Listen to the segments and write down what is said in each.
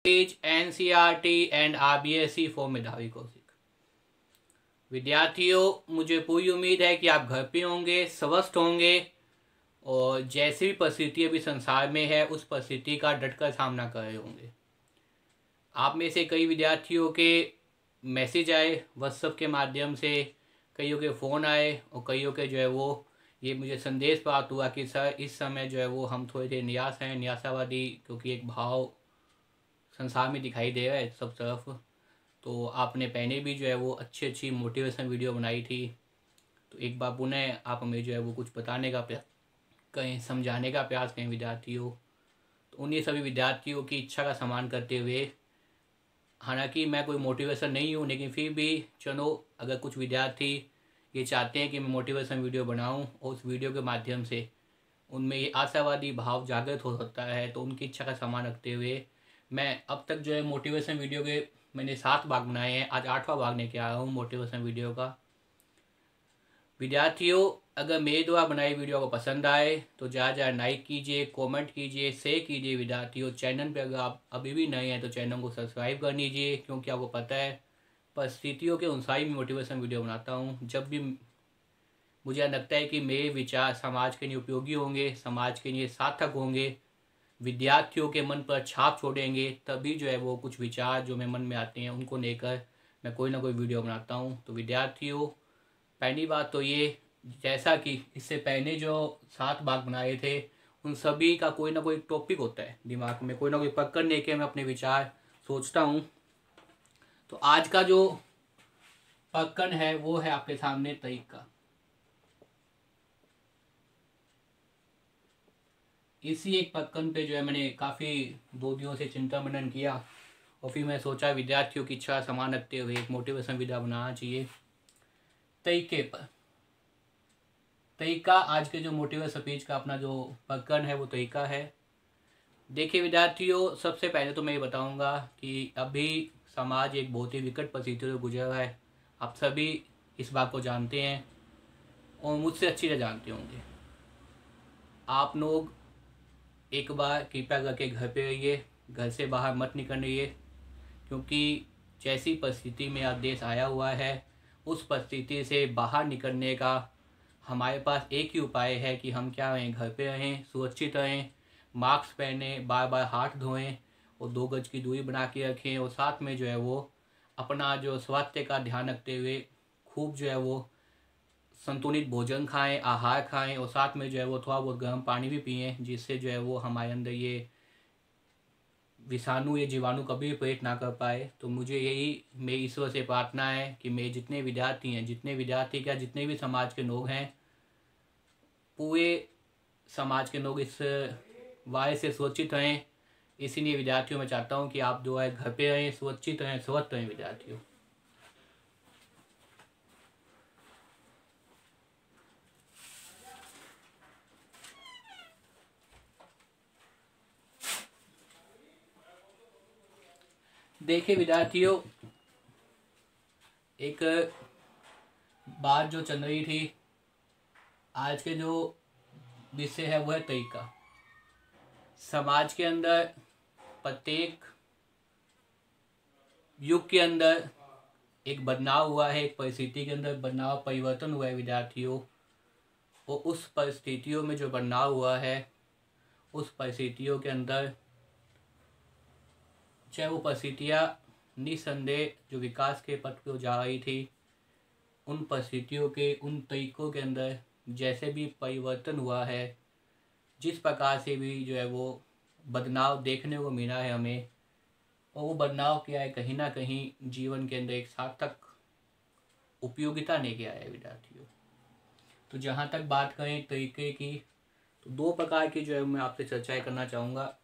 NCERT and RBSE for मेधावी कौशिक। विद्यार्थियों, मुझे पूरी उम्मीद है कि आप घर पे होंगे, स्वस्थ होंगे और जैसी भी परिस्थिति अभी संसार में है उस परिस्थिति का डटकर सामना कर रहे होंगे। आप में से कई विद्यार्थियों के मैसेज आए व्हाट्सएप के माध्यम से, कईयों के फ़ोन आए और कईयों के जो है वो ये मुझे संदेश प्राप्त हुआ कि सर इस समय जो है वो हम थोड़े से निराश हैं, निराशावादी, क्योंकि एक भाव संसार में दिखाई दे रहा है सब तरफ। तो आपने पहले भी जो है वो अच्छी अच्छी मोटिवेशन वीडियो बनाई थी, तो एक बार पुनः आप हमें जो है वो कुछ बताने का प्रयास करें, समझाने का प्रयास करें विद्यार्थियों। तो उन्हीं सभी विद्यार्थियों की इच्छा का सम्मान करते हुए, हालांकि मैं कोई मोटिवेशन नहीं हूँ, लेकिन फिर भी चलो, अगर कुछ विद्यार्थी ये चाहते हैं कि मैं मोटिवेशन वीडियो बनाऊँ और उस वीडियो के माध्यम से उनमें ये आशावादी भाव जागृत हो सकता है, तो उनकी इच्छा का सम्मान रखते हुए मैं अब तक जो है मोटिवेशन वीडियो के मैंने 7 भाग बनाए हैं, आज 8वां भाग लेके आया हूँ मोटिवेशन वीडियो का। विद्यार्थियों, अगर मेरे द्वारा बनाई वीडियो को पसंद आए तो ज़्यादा लाइक कीजिए, कमेंट कीजिए, शेयर कीजिए। विद्यार्थियों, चैनल पे अगर आप अभी भी नए हैं तो चैनल को सब्सक्राइब कर लीजिए, क्योंकि आपको पता है परिस्थितियों के अनुसार ही मोटिवेशन वीडियो बनाता हूँ। जब भी मुझे लगता है कि मेरे विचार समाज के लिए उपयोगी होंगे, समाज के लिए सार्थक होंगे, विद्यार्थियों के मन पर छाप छोड़ेंगे, तभी जो है वो कुछ विचार जो मेरे मन में आते हैं उनको लेकर मैं कोई ना कोई वीडियो बनाता हूँ। तो विद्यार्थियों, पहली बात तो ये, जैसा कि इससे पहले जो 7 भाग बनाए थे उन सभी का कोई ना कोई टॉपिक होता है दिमाग में, कोई ना कोई पकड़ लेके मैं अपने विचार सोचता हूँ। तो आज का जो पकड़ है वो है आपके सामने तरीका। इसी एक पक्कन पे जो है मैंने काफ़ी 2 दिनों से चिंता मनन किया और फिर मैं सोचा विद्यार्थियों की इच्छा समान रखते हुए एक मोटिवेशन वीडियो बनाना चाहिए तरीके पर। तरीका, आज के जो मोटिवेशन स्पीच का अपना जो पक्कन है वो तरीका है। देखिए विद्यार्थियों, सबसे पहले तो मैं ये बताऊंगा कि अभी समाज एक बहुत ही विकट परिस्थितियों से गुजर रहा है। आप सभी इस बात को जानते हैं और मुझसे अच्छी तरह जानते होंगे। आप लोग एक बार कृपया करके घर पे रहिए, घर से बाहर मत निकलिए, क्योंकि जैसी परिस्थिति में आप देश आया हुआ है उस परिस्थिति से बाहर निकलने का हमारे पास एक ही उपाय है कि हम क्या रहें, घर पे रहें, सुरक्षित रहें, मास्क पहने, बार बार हाथ धोएं और 2 गज की दूरी बना के रखें, और साथ में जो है वो अपना जो स्वास्थ्य का ध्यान रखते हुए खूब जो है वो संतुलित भोजन खाएं, आहार खाएं, और साथ में जो है वो थोड़ा बहुत गर्म पानी भी पिएं, जिससे जो है वो हमारे अंदर ये विषाणु, ये जीवाणु कभी भी प्रवेश ना कर पाए। तो मुझे यही मेरी ईश्वर से प्रार्थना है कि मेरे जितने विद्यार्थी हैं, जितने विद्यार्थी क्या जितने भी समाज के लोग हैं, पूरे समाज के लोग इस वायरस से सुरक्षित रहें। इसीलिए विद्यार्थियों, मैं चाहता हूँ कि आप जो है घर पे रहें, सुरक्षित रहें, स्वस्थ रहें विद्यार्थियों। देखिए विद्यार्थियों, एक बात जो चल रही थी, आज के जो विषय है वो है तरीका। समाज के अंदर प्रत्येक युग के अंदर एक बदलाव हुआ है, एक परिस्थिति के अंदर बदलाव, परिवर्तन हुआ है विद्यार्थियों। और उस परिस्थितियों में जो बदलाव हुआ है, उस परिस्थितियों के अंदर चाहे वो परिस्थितियाँ निसंदेह जो विकास के पथ पर जा रही थी, उन परिस्थितियों के, उन तरीकों के अंदर जैसे भी परिवर्तन हुआ है, जिस प्रकार से भी जो है वो बदलाव देखने को मिला है हमें, और वो बदलाव क्या है, कहीं ना कहीं जीवन के अंदर एक सार्थक उपयोगिता लेके आया है विद्यार्थियों। तो जहाँ तक बात करें तरीके की, तो 2 प्रकार की जो है मैं आपसे चर्चाएं करना चाहूँगा।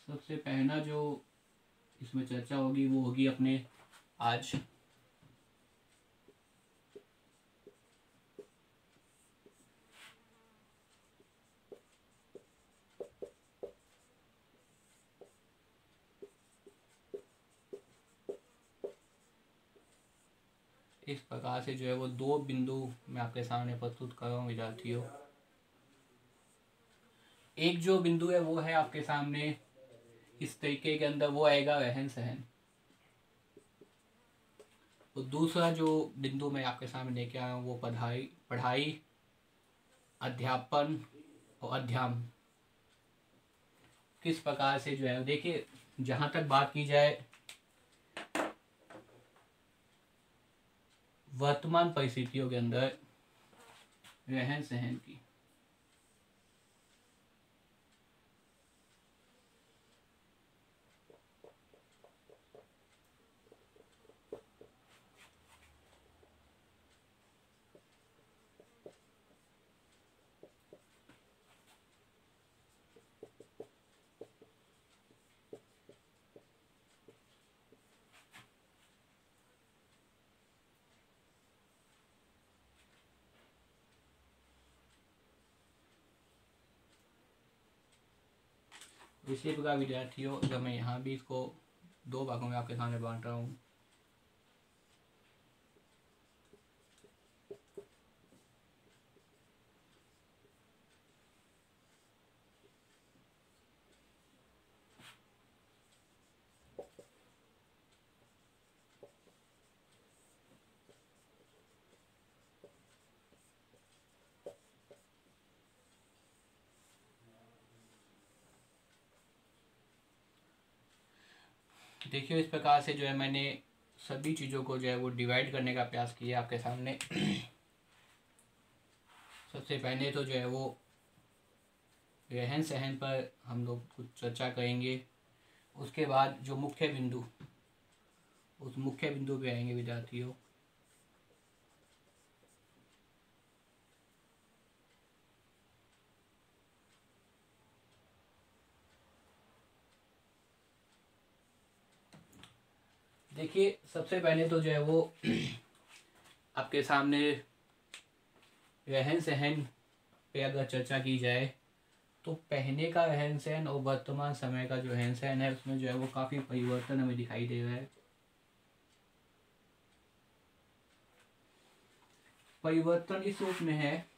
सबसे पहला जो इसमें चर्चा होगी वो होगी अपने आज इस प्रकार से जो है वो दो बिंदु मैं आपके सामने प्रस्तुत कर रहा हूँ विद्यार्थियों। एक जो बिंदु है वो है आपके सामने इस तरीके के अंदर, वो आएगा रहन सहन। तो दूसरा जो बिंदु मैं आपके सामने लेके आया हूँ वो पढ़ाई, अध्यापन और अध्ययन। किस प्रकार से जो है देखिए, जहाँ तक बात की जाए वर्तमान परिस्थितियों के अंदर रहन सहन की, इसी प्रकार विद्यार्थियों जब मैं यहाँ भी इसको दो भागों में आपके सामने बांट रहा हूँ। देखिए इस प्रकार से जो है मैंने सभी चीज़ों को जो है वो डिवाइड करने का प्रयास किया आपके सामने। सबसे पहले तो जो है वो रहन सहन पर हम लोग कुछ चर्चा करेंगे। उसके बाद जो मुख्य बिंदु, उस मुख्य बिंदु पे आएंगे विद्यार्थियों। देखिए सबसे पहले तो जो है वो आपके सामने रहन सहन पे अगर चर्चा की जाए तो पहले का रहन सहन और वर्तमान समय का जो रहन सहन है उसमें जो है वो काफ़ी परिवर्तन हमें दिखाई दे रहा है। परिवर्तन इस रूप में है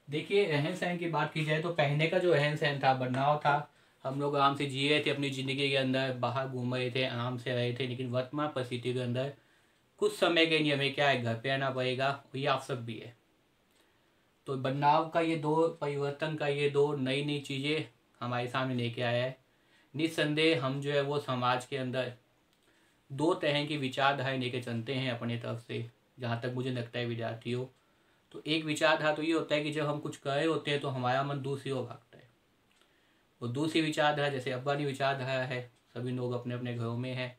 देखिए रहन सहन की बात की जाए तो पहले का जो रहन सहन था, बदलाव था। हम लोग आराम से जी रहे थे अपनी ज़िंदगी के अंदर, बाहर घूम रहे थे, आराम से रहे थे। लेकिन वर्तमान परिस्थिति के अंदर कुछ समय के लिए हमें क्या है, घर पे आना पड़ेगा। ये आवश्यक भी है। तो बदलाव का ये दो, परिवर्तन का ये दो नई नई चीज़ें हमारे सामने लेके आया है। निस्संदेह हम जो है वो समाज के अंदर दो तरह की विचारधाराएं लेके चलते हैं अपने तरफ से, जहाँ तक मुझे लगता है विद्यार्थियों। तो एक विचारधारा तो ये होता है कि जब हम कुछ कर रहे होते हैं तो हमारा मन दूसरी ओर भागता है। और दूसरी विचारधारा जैसे अफगानी विचारधारा है, सभी लोग अपने अपने घरों में हैं।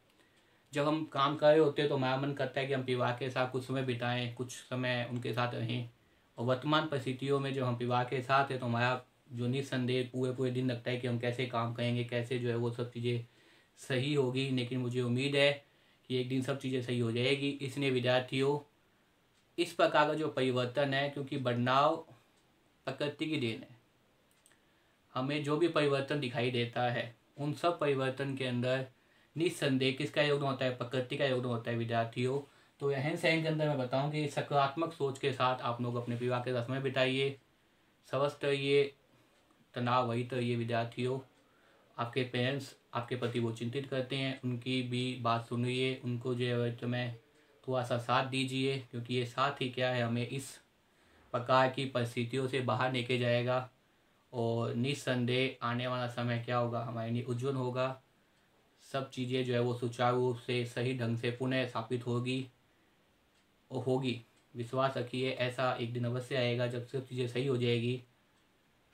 जब हम काम कर रहे होते हैं तो हमारा मन करता है कि हम परिवार के साथ कुछ समय बिताएं, कुछ समय उनके साथ रहें। और वर्तमान परिस्थितियों में जब हम परिवार के साथ हैं तो हमारा जो निस्संदेह पूरे पूरे दिन लगता है कि हम कैसे काम करेंगे, कैसे जो है वो सब चीज़ें सही होगी। लेकिन मुझे उम्मीद है कि एक दिन सब चीज़ें सही हो जाएगी। इसलिए विद्यार्थियों इस प्रकार का जो परिवर्तन है, क्योंकि बदलाव प्रकृति की देन है, हमें जो भी परिवर्तन दिखाई देता है उन सब परिवर्तन के अंदर निस्संदेह किसका योगदान होता है, प्रकृति का योगदान होता है विद्यार्थियों। तो रहन सहन के अंदर मैं बताऊं कि सकारात्मक सोच के साथ आप लोग अपने परिवार के साथ समय बिताइए, स्वस्थ रहिए, तनाव रहित रहिए विद्यार्थियों। आपके पेरेंट्स आपके प्रति वो चिंतित करते हैं, उनकी भी बात सुनिए, उनको जो है तो मैं थोड़ा सा साथ दीजिए, क्योंकि ये साथ ही क्या है हमें इस प्रकार की परिस्थितियों से बाहर लेके जाएगा और निस्संदेह आने वाला समय क्या होगा, हमारे लिए उज्जवल होगा। सब चीज़ें जो है वो सुचारू रूप से सही ढंग से पुनः स्थापित होगी और होगी। विश्वास रखिए, ऐसा एक दिन अवश्य आएगा जब सब चीज़ें सही हो जाएगी।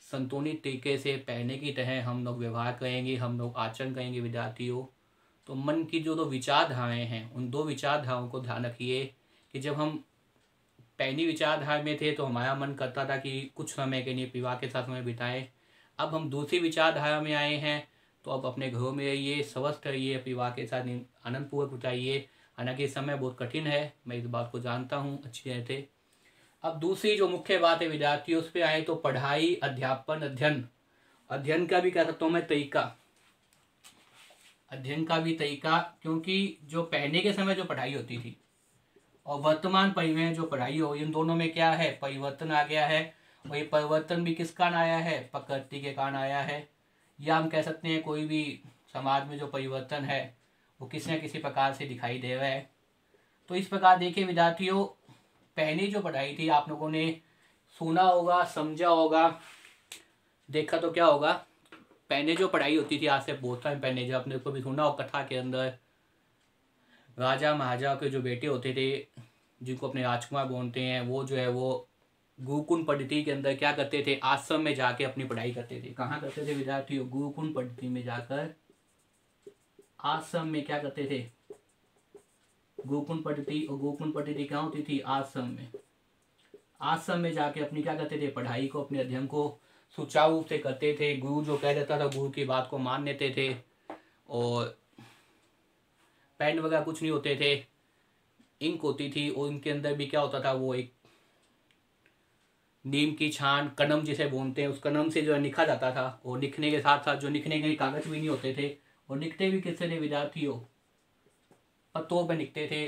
संतुलित तरीके से पहले की तरह हम लोग व्यवहार करेंगे, हम लोग आचरण करेंगे विद्यार्थियों। तो मन की जो दो विचारधाराएँ हैं, उन दो विचारधाराओं को ध्यान रखिए कि जब हम पहली विचारधारा में थे तो हमारा मन करता था कि कुछ समय के लिए परिवार के साथ समय बिताएं। अब हम दूसरी विचारधारा में आए हैं तो अब अपने घरों में रहिए, स्वस्थ रहिए, परिवार के साथ आनंदपूर्वक बिताइए। हालांकि समय बहुत कठिन है, मैं इस बात को जानता हूँ अच्छी तरह से। अब दूसरी जो मुख्य बात है विद्यार्थियों, उस पर आए तो पढ़ाई, अध्यापन, अध्ययन। अध्ययन का भी कह सकता हूँ मैं तरीका, अध्ययन का भी तरीका, क्योंकि जो पहले के समय जो पढ़ाई होती थी और वर्तमान परिवेश में जो पढ़ाई हो, इन दोनों में क्या है, परिवर्तन आ गया है। और ये परिवर्तन भी किस कारण आया है, प्रकृति के कारण आया है। या हम कह सकते हैं कोई भी समाज में जो परिवर्तन है वो किसी न किसी प्रकार से दिखाई दे रहा है। तो इस प्रकार देखिए विद्यार्थियों, पहली जो पढ़ाई थी आप लोगों ने सुना होगा, समझा होगा, देखा तो क्या होगा। पहले जो पढ़ाई होती थी, आज से बहुत टाइम पहले, जब आपने को भी सुना हो कथा के अंदर, राजा महाराजा के जो बेटे होते थे जिनको अपने राजकुमार बोलते हैं, वो जो है वो गुरुकुल पद्धति के अंदर क्या करते थे, आश्रम में जाके अपनी पढ़ाई करते थे। कहाँ करते थे विद्यार्थियों, गुरुकुल पद्धति में जाकर आश्रम में क्या करते थे, गुरुकुल पद्धति। और गुरुकुल पद्धति क्या होती थी, आश्रम में। आश्रम में जाके अपनी क्या करते थे, पढ़ाई को, अपने अध्ययन को सुचारू रूप से करते थे। गुरु जो कह देता था गुरु की बात को मान लेते थे और पेन वगैरह कुछ नहीं होते थे, इंक होती थी और उनके अंदर भी क्या होता था, वो एक नीम की छान, कलम जिसे बोलते हैं, उस कलम से जो है लिखा जाता था। और लिखने के साथ साथ जो लिखने के कागज भी नहीं होते थे, और लिखते भी किससे थे विद्यार्थियों, पत्तों पे लिखते थे,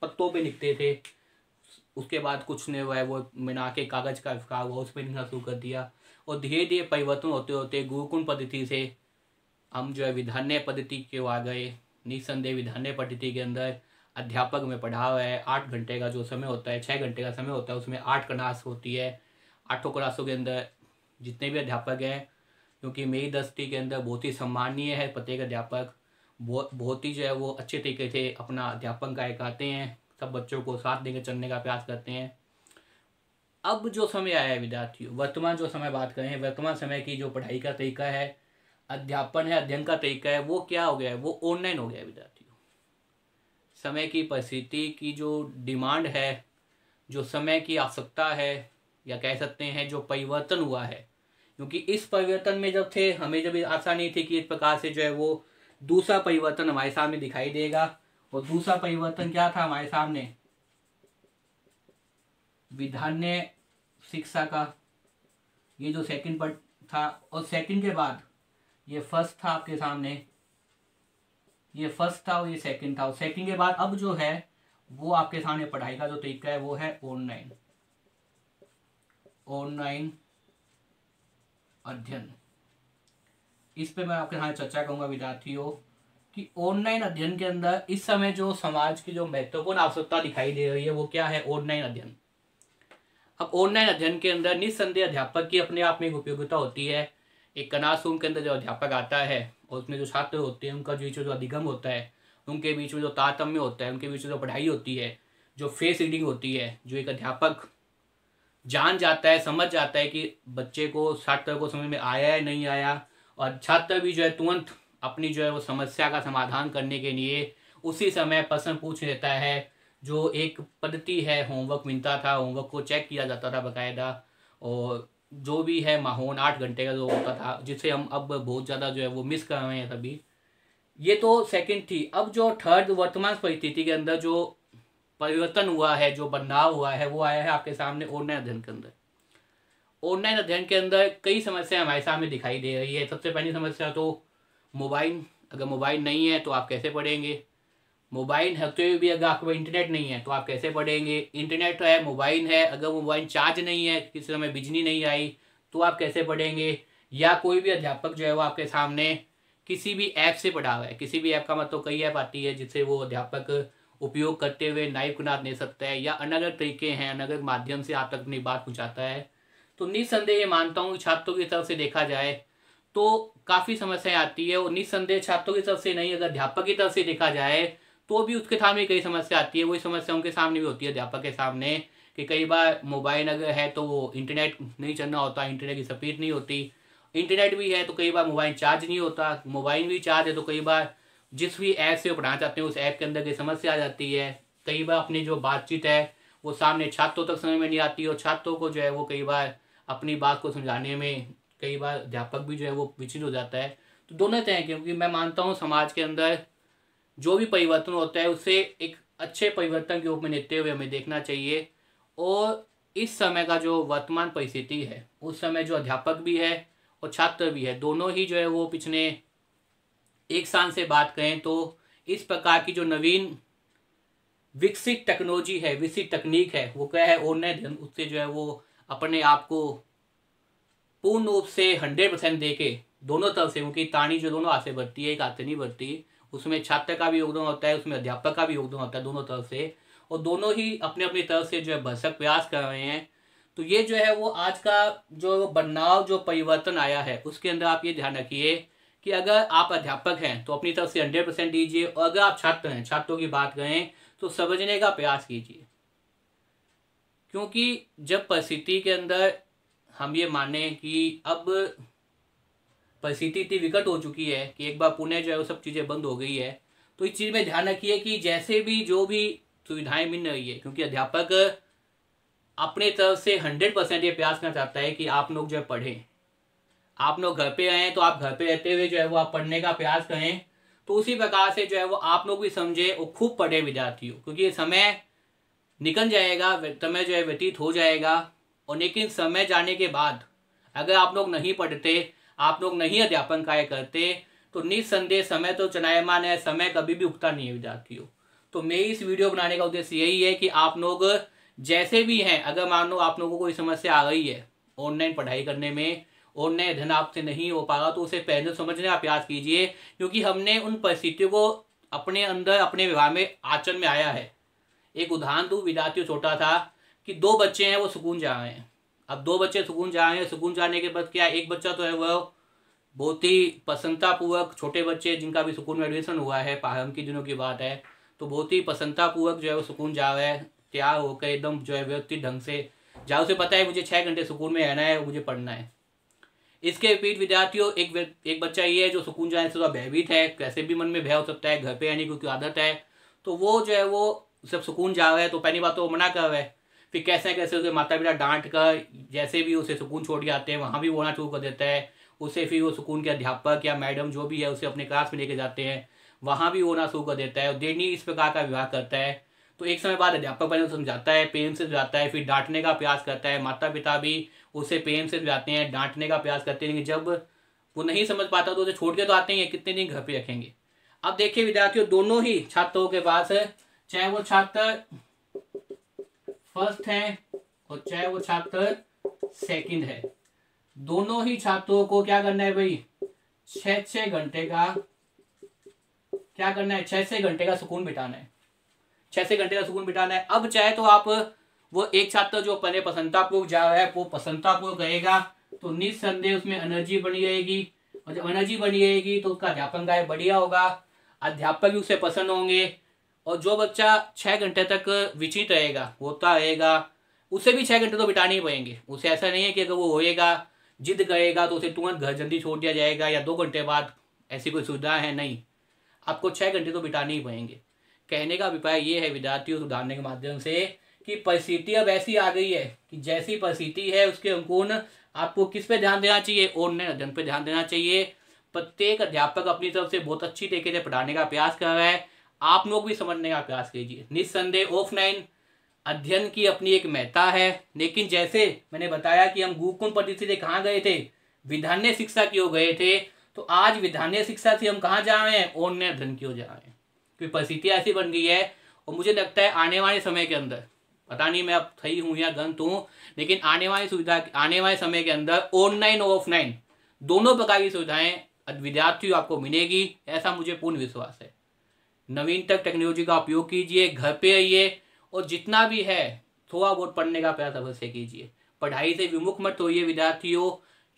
पत्तों पे लिखते थे। उसके बाद कुछ ने वो मिला के कागज का आविष्कार हुआ, उस पर लिखना शुरू कर दिया। और धीरे धीरे परिवर्तन होते होते गुरुकुल पद्धति से हम जो है विधान्य पद्धति के आ गए। निस्संदेह विधान्य पद्धति के अंदर अध्यापक में पढ़ा हुआ है, 8 घंटे का जो समय होता है, 6 घंटे का समय होता है, उसमें 8 क्लास होती है। 8 क्लासों के अंदर जितने भी अध्यापक हैं, क्योंकि मेरी दृष्टि के अंदर बहुत ही सम्मानीय है प्रत्येक अध्यापक, बहुत ही जो है वो अच्छे तरीके से अपना अध्यापन कार्य करते हैं, सब बच्चों को साथ देकर चलने का प्रयास करते हैं। अब जो समय आया है विद्यार्थियों, वर्तमान जो समय बात करें, वर्तमान समय की जो पढ़ाई का तरीका है, अध्यापन है, अध्ययन का तरीका है, वो क्या हो गया है, वो ऑनलाइन हो गया है विद्यार्थियों। समय की परिस्थिति की जो डिमांड है, जो समय की आवश्यकता है, या कह सकते हैं जो परिवर्तन हुआ है, क्योंकि इस परिवर्तन में जब थे, हमें जब आशा नहीं थी कि इस प्रकार से जो है वो दूसरा परिवर्तन हमारे सामने दिखाई देगा। और दूसरा परिवर्तन क्या था हमारे सामने, विधान्य शिक्षा का, ये जो सेकंड पार्ट था। और सेकंड के बाद ये फर्स्ट था आपके सामने, ये फर्स्ट था और ये सेकंड था। और सेकंड के बाद अब जो है वो आपके सामने पढ़ाई का जो तरीका है वो है ऑनलाइन, ऑनलाइन अध्ययन। इस पे मैं आपके साथ चर्चा करूंगा विद्यार्थियों कि ऑनलाइन अध्ययन के अंदर इस समय जो समाज की जो महत्वपूर्ण आवश्यकता दिखाई दे रही है वो क्या है, ऑनलाइन अध्ययन। अब ऑनलाइन अध्ययन के अंदर निस्संदेह अध्यापक की अपने आप में एक उपयोगिता होती है। एक क्लासरूम के अंदर जो अध्यापक आता है और उसमें जो छात्र होते हैं उनका बीच में जो अधिगम होता है, उनके बीच में जो तारतम्य होता है, उनके बीच में जो पढ़ाई होती है, जो फेस रीडिंग होती है, जो एक अध्यापक जान जाता है, समझ जाता है कि बच्चे को, छात्र को समझ में आया है नहीं आया, और छात्र भी जो है तुरंत अपनी जो है वो समस्या का समाधान करने के लिए उसी समय प्रश्न पूछ लेता है। जो एक पद्धति है, होमवर्क मिलता था, होमवर्क को चेक किया जाता था बाकायदा, और जो भी है माहौल 8 घंटे का जो होता था, जिसे हम अब बहुत ज़्यादा जो है वो मिस कर रहे हैं सभी। ये तो सेकंड थी। अब जो थर्ड वर्तमान परिस्थिति के अंदर जो परिवर्तन हुआ है, जो बदलाव हुआ है, वो आया है आपके सामने ऑनलाइन अध्ययन के अंदर। ऑनलाइन अध्ययन के अंदर कई समस्याएं हमारे सामने दिखाई दे रही है। सबसे पहली समस्या तो मोबाइल, अगर मोबाइल नहीं है तो आप कैसे पढ़ेंगे। मोबाइल होते हुए भी अगर आपके इंटरनेट नहीं है तो आप कैसे पढ़ेंगे। इंटरनेट है, मोबाइल है, अगर मोबाइल चार्ज नहीं है, किसी समय बिजली नहीं आई तो आप कैसे पढ़ेंगे। या कोई भी अध्यापक जो है वो आपके सामने किसी भी ऐप से पढ़ा हुआ है, किसी भी ऐप का मतलब कई ऐप आती है जिससे वो अध्यापक उपयोग करते हुए नाइफ के साथ ले सकता है, या अलग अलग तरीके हैं, अलग अलग माध्यम से आप तक अपनी बात पहुँचाता है। तो निस्संदेह ये मानता हूँ छात्रों की तरफ से देखा जाए तो काफ़ी समस्याएं आती है, और निस्संदेह छात्रों की तरफ से नहीं, अगर अध्यापक की तरफ से देखा जाए तो भी उसके सामने कई समस्या आती है। वही समस्या उनके सामने भी होती है, अध्यापक के सामने, कि कई बार मोबाइल अगर है तो वो इंटरनेट नहीं चलना होता, इंटरनेट की स्पीड नहीं होती। इंटरनेट भी है तो कई बार मोबाइल चार्ज नहीं होता, मोबाइल भी चार्ज है तो कई बार जिस भी ऐप से वो पढ़ाना चाहते हैं उस ऐप के अंदर की समस्या आ जाती है। कई बार अपनी जो बातचीत है वो सामने छात्रों तक समझ में नहीं आती, और छात्रों को जो है वो कई बार अपनी बात को समझाने में कई बार अध्यापक भी जो है वो विचलित हो जाता है। तो दोनों तरह, क्योंकि मैं मानता हूँ समाज के अंदर जो भी परिवर्तन होता है उसे एक अच्छे परिवर्तन के रूप में लेते हुए हमें देखना चाहिए। और इस समय का जो वर्तमान परिस्थिति है उस समय जो अध्यापक भी है और छात्र भी है, दोनों ही जो है वो पिछले एक साल से बात करें तो इस प्रकार की जो नवीन विकसित टेक्नोलॉजी है, विकसित तकनीक है, वो क्या है ऑनलाइन, उससे जो है वो अपने आप को पूर्ण रूप से 100% दे के दोनों तरफ से, क्योंकि तानी जो दोनों हाथ से बढ़ती है, एक हाथ से नहीं बढ़ती, उसमें छात्र का भी योगदान होता है, उसमें अध्यापक का भी योगदान होता है, दोनों तरफ से, और दोनों ही अपने अपनी तरफ से जो है भरसक प्रयास कर रहे हैं। तो ये जो है वो आज का जो बदलाव, जो परिवर्तन आया है उसके अंदर आप ये ध्यान रखिए कि अगर आप अध्यापक हैं तो अपनी तरफ से 100% दीजिए, और अगर आप छात्र हैं, छात्रों की बात करें तो समझने का प्रयास कीजिए। क्योंकि जब परिस्थिति के अंदर हम ये माने कि अब परिस्थिति इतनी विकट हो चुकी है कि एक बार पुणे जो है वो सब चीज़ें बंद हो गई है, तो इस चीज़ में ध्यान रखिए कि जैसे भी जो भी सुविधाएं मिल रही है, क्योंकि अध्यापक अपने तरफ से 100% ये प्रयास करना चाहता है कि आप लोग जो है पढ़ें। आप लोग घर पे आए तो आप घर पे रहते हुए जो है वो आप पढ़ने का प्रयास करें, तो उसी प्रकार से जो है वो आप लोग भी समझे और खूब पढ़े विद्यार्थियों, क्योंकि ये समय निकल जाएगा, समय जो है व्यतीत हो जाएगा, और लेकिन समय जाने के बाद अगर आप लोग नहीं पढ़ते, आप लोग नहीं अध्यापन कार्य करते, तो निस्संदेह समय तो चलायमान है, समय कभी भी उगता नहीं है विद्यार्थियों। तो मेरी इस वीडियो बनाने का उद्देश्य यही है कि आप लोग जैसे भी हैं, अगर मान लो आप लोगों को कोई समस्या आ गई है ऑनलाइन पढ़ाई करने में, ऑनलाइन अध्ययन आपसे नहीं हो पा रहा, तो उसे पहले समझने का प्रयास कीजिए, क्योंकि हमने उन परिस्थितियों को अपने अंदर, अपने व्यवहार में, आचरण में आया है। एक उदाहरण दूँ, विद्यार्थी छोटा था कि 2 बच्चे हैं वो सुकून जा रहे हैं। अब 2 बच्चे सुकून जा रहे हैं, सुकून जाने के बाद क्या, एक बच्चा तो है वह बहुत ही प्रसन्नतापूर्वक, छोटे बच्चे जिनका भी सुकून में एडमिशन हुआ है, प्रारंभ के दिनों की बात है, तो बहुत ही प्रसन्नतापूर्वक जो है वो सुकून जा रहा है, तैयार होकर एकदम जो है व्यवस्थित ढंग से, जहाँ उसे पता है मुझे 6 घंटे सुकून में रहना है और मुझे पढ़ना है। इसके विपरीत विद्यार्थियों, एक बच्चा ये है जो सुकून जाने से थोड़ा भयभीत है, कैसे भी मन में भय हो सकता है, घर पे आने की आदत है, तो वो जो है वो सब सुकून जा रहा है, तो पहली बात तो वो मना कर रहा है, फिर कैसे कैसे उसे माता पिता डांट कर जैसे भी उसे सुकून छोड़ के आते हैं वहाँ भी बोलना शुरू कर देता है, उसे फिर वो सुकून के अध्यापक या मैडम जो भी है उसे अपने क्लास में लेके जाते हैं, वहाँ भी होना शुरू कर देता है, और देनी इस प्रकार का व्यवहार करता है। तो एक समय बाद अध्यापक पहले समझाता है, प्रेम से समझाता है, फिर डांटने का प्रयास करता है, माता पिता भी उसे प्रेम से समझाते हैं, डांटने का प्रयास करते हैं, लेकिन जब वो नहीं समझ पाता तो उसे छोड़ के तो आते हैं, कितने दिन घर पे रखेंगे। अब देखिए विद्यार्थियों, दोनों ही छात्रों के पास, चाहे वो छात्र फर्स्ट है और चाहे वो छात्र सेकंड है, दोनों ही छात्रों को क्या करना है भाई, 6 घंटे का क्या करना है, 6 घंटे का सुकून बिताना है, 6 घंटे का सुकून बिताना है। अब चाहे तो आप वो एक छात्र जो पहले प्रसन्नतापूर्वक जा रहा है वो प्रसन्नतापूर्वक रहेगा, तो निस्संदेह उसमें एनर्जी बनी रहेगी, और जब एनर्जी बनी रहेगी तो उसका अध्यापन कार्य बढ़िया होगा, अध्यापक भी उससे प्रसन्न होंगे, और जो बच्चा 6 घंटे तक विचलित रहेगा, होता रहेगा, उसे भी 6 घंटे तो बिताने ही पड़ेंगे। उसे ऐसा नहीं है कि अगर वो होएगा, जिद करेगा तो उसे तुरंत घर जल्दी छोड़ दिया जाएगा या 2 घंटे बाद, ऐसी कोई सुविधा है नहीं, आपको 6 घंटे तो बिताने ही पड़ेंगे। कहने का अभिप्राय ये है विद्यार्थियों, सुधारने के माध्यम से, कि परिस्थिति अब ऐसी आ गई है कि जैसी परिस्थिति है उसके अनुकूल आपको किस पे ध्यान देना चाहिए, ऑनलाइन अध्ययन पे ध्यान देना चाहिए। प्रत्येक अध्यापक अपनी तरफ से बहुत अच्छी तरीके से पढ़ाने का प्रयास कर रहा है, आप लोग भी समझने का प्रयास कीजिए। निस्संदेह ऑफलाइन अध्ययन की अपनी एक महत्ता है, लेकिन जैसे मैंने बताया कि हम गुरुकुल पद्धति से कहाँ गए थे, विधान्य शिक्षा की ओर गए थे, तो आज विधान्य शिक्षा से हम कहाँ जा रहे हैं, ऑनलाइन अध्ययन की ओर जा रहे हैं, क्योंकि परिस्थिति ऐसी बन गई है। और मुझे लगता है आने वाले समय के अंदर, पता नहीं मैं अब सही हूँ या गलत हूँ, लेकिन आने वाले समय के अंदर ऑनलाइन और ऑफलाइन दोनों प्रकार की सुविधाएं विद्यार्थियों आपको मिलेगी, ऐसा मुझे पूर्ण विश्वास है। नवीनतम टेक्नोलॉजी का उपयोग कीजिए, घर पे आइए और जितना भी है थोड़ा बहुत पढ़ने का प्रयास अवश्य कीजिए। पढ़ाई से विमुख मत होइए विद्यार्थियों,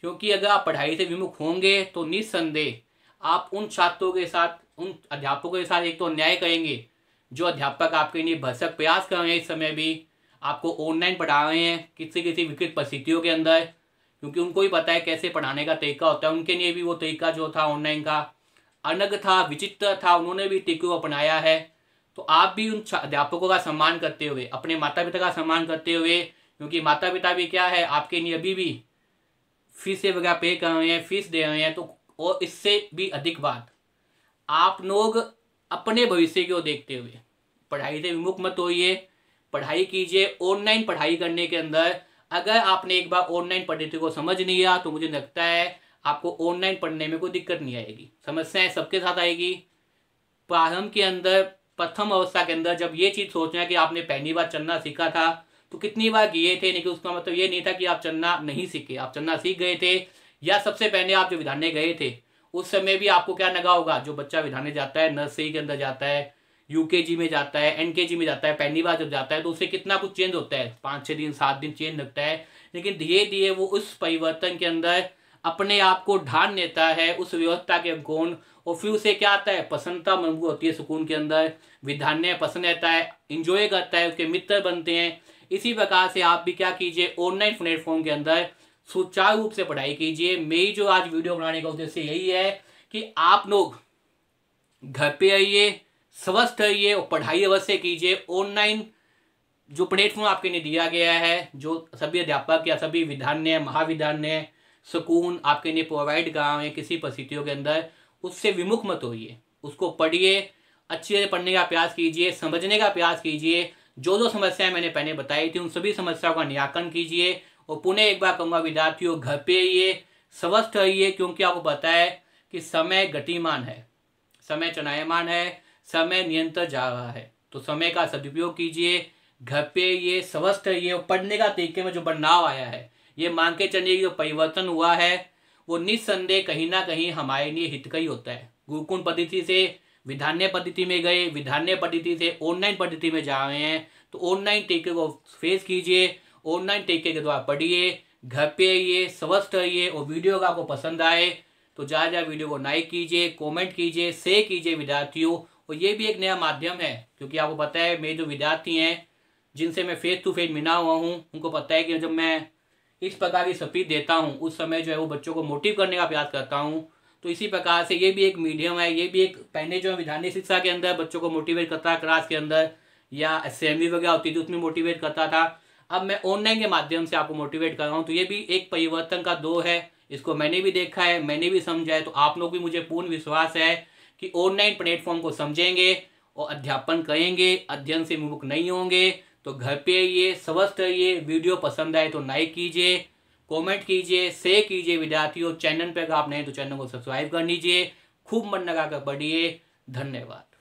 क्योंकि अगर आप पढ़ाई से विमुख होंगे तो निस्संदेह आप उन छात्रों के साथ, उन अध्यापकों के साथ एक तो अन्याय करेंगे जो अध्यापक आपके लिए भरसक प्रयास कर रहे हैं, इस समय भी आपको ऑनलाइन पढ़ा रहे हैं किसी किसी विकट परिस्थितियों के अंदर, क्योंकि उनको भी पता है कैसे पढ़ाने का तरीका होता है। उनके लिए भी वो तरीका जो था ऑनलाइन का अलग था, विचित्र था, उन्होंने भी तरीके को अपनाया है। तो आप भी उन अध्यापकों का सम्मान करते हुए, अपने माता पिता का सम्मान करते हुए, क्योंकि माता पिता भी क्या है आपके लिए अभी भी फीस वगैरह पे कर रहे हैं, फीस दे रहे हैं, तो और इससे भी अधिक बात आप लोग अपने भविष्य को देखते हुए पढ़ाई से विमुख मत होइए, पढ़ाई कीजिए। ऑनलाइन पढ़ाई करने के अंदर अगर आपने एक बार ऑनलाइन पद्धति को समझ लिया तो मुझे लगता है आपको ऑनलाइन पढ़ने में कोई दिक्कत नहीं आएगी। समस्याएं सबके साथ आएगी। प्रारंभ के अंदर, प्रथम अवस्था के अंदर जब ये चीज़ सोचना है कि आपने पहली बार चलना सीखा था तो कितनी बार किए थे, लेकिन उसका मतलब ये नहीं था कि आप चलना नहीं सीखे, आप चलना सीख गए थे। या सबसे पहले आप जो विधानय गए थे उस समय भी आपको क्या लगा होगा, जो बच्चा विधानय जाता है, नर्सरी के अंदर जाता है, यूकेजी में जाता है, एनकेजी में जाता है, पहली बार जब जाता है तो उससे कितना कुछ चेंज होता है, 5-6 दिन 7 दिन चेंज लगता है, लेकिन धीरे धीरे वो उस परिवर्तन के अंदर अपने आप को ढाल लेता है, उस व्यवस्था के कोण, और फिर उसे क्या आता है, प्रसन्नता महसूस होती है सुकून के अंदर, विधानय पसंद रहता है, इंजॉय करता है, उसके मित्र बनते हैं। इसी प्रकार से आप भी क्या कीजिए, ऑनलाइन प्लेटफॉर्म के अंदर सुचारू रूप से पढ़ाई कीजिए। मेरी जो आज वीडियो बनाने का उद्देश्य यही है कि आप लोग घर पे आइए, स्वस्थ रहिए और पढ़ाई अवश्य कीजिए। ऑनलाइन जो प्लेटफॉर्म आपके लिए दिया गया है, जो सभी अध्यापक या सभी विधान्य, महाविधान्य, सुकून आपके लिए प्रोवाइड कर रहे हैं किसी परिस्थितियों के अंदर, उससे विमुख मत होइए, उसको पढ़िए, अच्छे से पढ़ने का प्रयास कीजिए, समझने का प्रयास कीजिए। जो जो समस्याएं मैंने पहले बताई थी उन सभी समस्याओं का निराकरण कीजिए। और पुनः एक बार कहूँगा विद्यार्थियों, घर पे आइए, स्वस्थ रहिए, क्योंकि आपको पता है कि समय गतिमान है, समय चलायमान है, समय निरंतर जा रहा है, तो समय का सदुपयोग कीजिए। घर पे ये स्वस्थ रहिए और पढ़ने का तरीके में जो बदलाव आया है, ये मान के चलिए जो परिवर्तन हुआ है वो निस्संदेह कहीं ना कहीं हमारे लिए हितकारी होता है। गुरुकुल पद्धति से विधान्य पद्धति में गए, विधान्य पद्धति से ऑनलाइन पद्धति में जा रहे हैं, तो ऑनलाइन तरीके को फेस कीजिए, ऑनलाइन तरीके के द्वारा पढ़िए, घर पे आइए, स्वस्थ रहिए। और वीडियो का आपको पसंद आए तो ज़्यादा वीडियो को लाइक कीजिए, कमेंट कीजिए, शेयर कीजिए विद्यार्थियों। और ये भी एक नया माध्यम है, क्योंकि आपको पता है मेरे जो विद्यार्थी हैं जिनसे मैं फेस टू फेस मिला हुआ हूँ, उनको पता है कि जब मैं इस प्रकार की स्पीच देता हूँ उस समय जो है वो बच्चों को मोटिव करने का प्रयास करता हूँ। तो इसी प्रकार से ये भी एक मीडियम है, ये भी एक, पहले जो विधानय शिक्षा के अंदर बच्चों को मोटिवेट करता है क्लास के अंदर, या असेंबली वगैरह होती थी उसमें मोटिवेट करता था, अब मैं ऑनलाइन के माध्यम से आपको मोटिवेट कर रहा हूँ। तो ये भी एक परिवर्तन का दौर है, इसको मैंने भी देखा है, मैंने भी समझा है। तो आप लोग भी, मुझे पूर्ण विश्वास है कि ऑनलाइन प्लेटफॉर्म को समझेंगे और अध्यापन करेंगे, अध्ययन से विमुख नहीं होंगे। तो घर पे आइए, स्वस्थ रहिए। वीडियो पसंद आए तो लाइक कीजिए, कमेंट कीजिए, शेयर कीजिए विद्यार्थियों। चैनल पे अगर आप नए तो चैनल को सब्सक्राइब कर लीजिए। खूब मन लगा कर पढ़िए। धन्यवाद।